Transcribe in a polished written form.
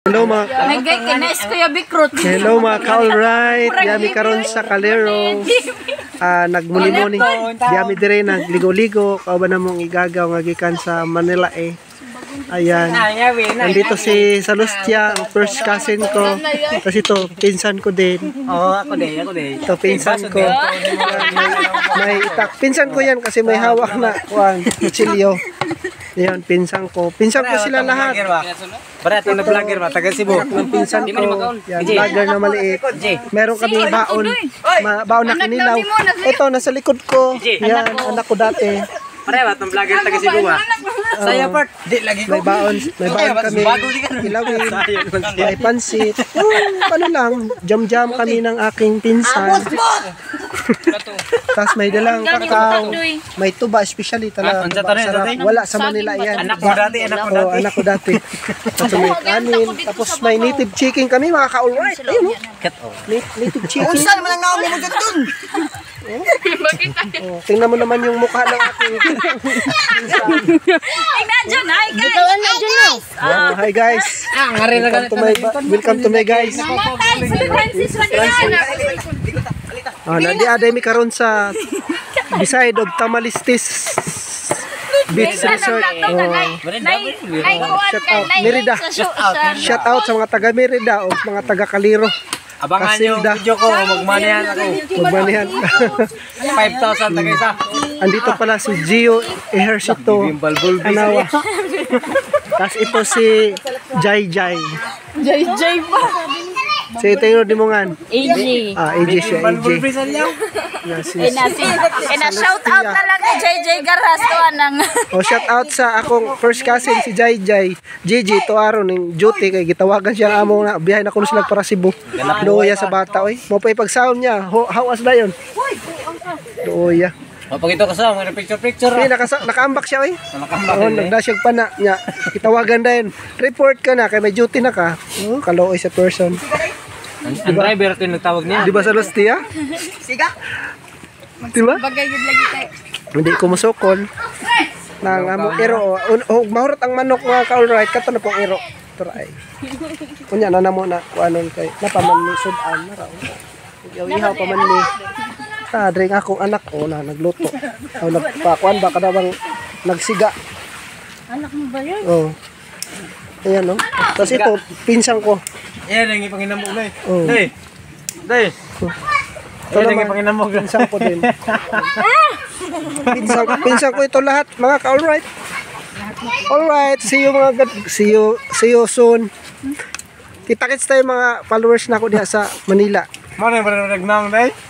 Hello mga Hello mga ka-alright. Yami karon sa Calero. Nagmuni-muni. Yami dire nagligo-ligo. Kauban na mong igagaw nga gikan sa Manila eh. Ayan. Nandito si Salustia, ang first cousin ko. Tapos ito, pinsan ko din. Oo, ako din. Ito, pinsan ko. May itak. Pinsan ko yan kasi may hawak na kutsilyo. Yan, pinsan ko. Pinsan ko sila lahat. Barato na vlogger ba? Taga Cebu. Ng pinsan ko. Yan, vlogger na maliit. Meron kami baon. Baon na kinilaw. Ito, nasa likod ko. Yan, anak ko dati. Pareho ba itong vlogger taga Cebu ba? Saya part. May baon kami. Ilawin. May pansit. Ano lang, jam-jam kami ng aking pinsan. Tapos may dalang kakao. May tuba, especially talaga. Sarap. Wala sa Manila yan. Anak ko dati. Tapos may kanin. Tapos may native chicken kami, mga ka-alright. Ayun, native chicken. Saan naman ang naong mo dyan dun? Tingnan mo naman yung mukha ng aking pinsan. Hi guys. Welcome to my guys. Nandi aday mi karon sa beside of Tamalistis Beach Resort. Shout out Merida. Shout out sa mga taga Merida o mga taga Calero. Abangan nyo video ko, magmanihan ako. Magmanihan. 5,000 taga isa. Andito pala si Gio Ejercito Anawa. Tapos ito si Jai Jai. Jay pa. Si Taylor Dimongan. AJ. AJ siya, AJ. Shout out na lang ni JJ Garas to anang. Shout out sa akong first cousin si Jai Jai. Gigi to aron ning duty kay gitawagan siya amo na biyahe na kuno sila para Cebu. Dooya sa bata oy. Mo pay pagsaon niya. How was dayon? Dooya. Pagito ka sa mga picture. Nakaambak siya oy. Nagdasyag pa na niya. Kitawagan dayon. Report ka na kay may duty na ka. Kalooy sa person. Ang driver ito yung nagtawag niya. Di ba sa Lustia? Siga? Diba? Bagay gud lagi tayo. Hindi ko musukol. Nang amo ero mahurot ang manok mga ka-alright kato na pong ero. Turay. Kunya na namo na kuanon kay napaman ni sudan na raw. Ihaw pa man ni. Drink akong anak na nagluto. Nagpakuan ba kada bang nagsiga. Anak mo ba yun? Ayan no. Tapos ito pinsan ko. Yan ang ipanginam mo na eh. Day. Ito naman, pinsan ko din. Pinsan ko ito lahat, mga ka-alright. Alright, see you soon. Kita-kits tayo mga followers na ako diha sa Manila. Mana yung nagnang day?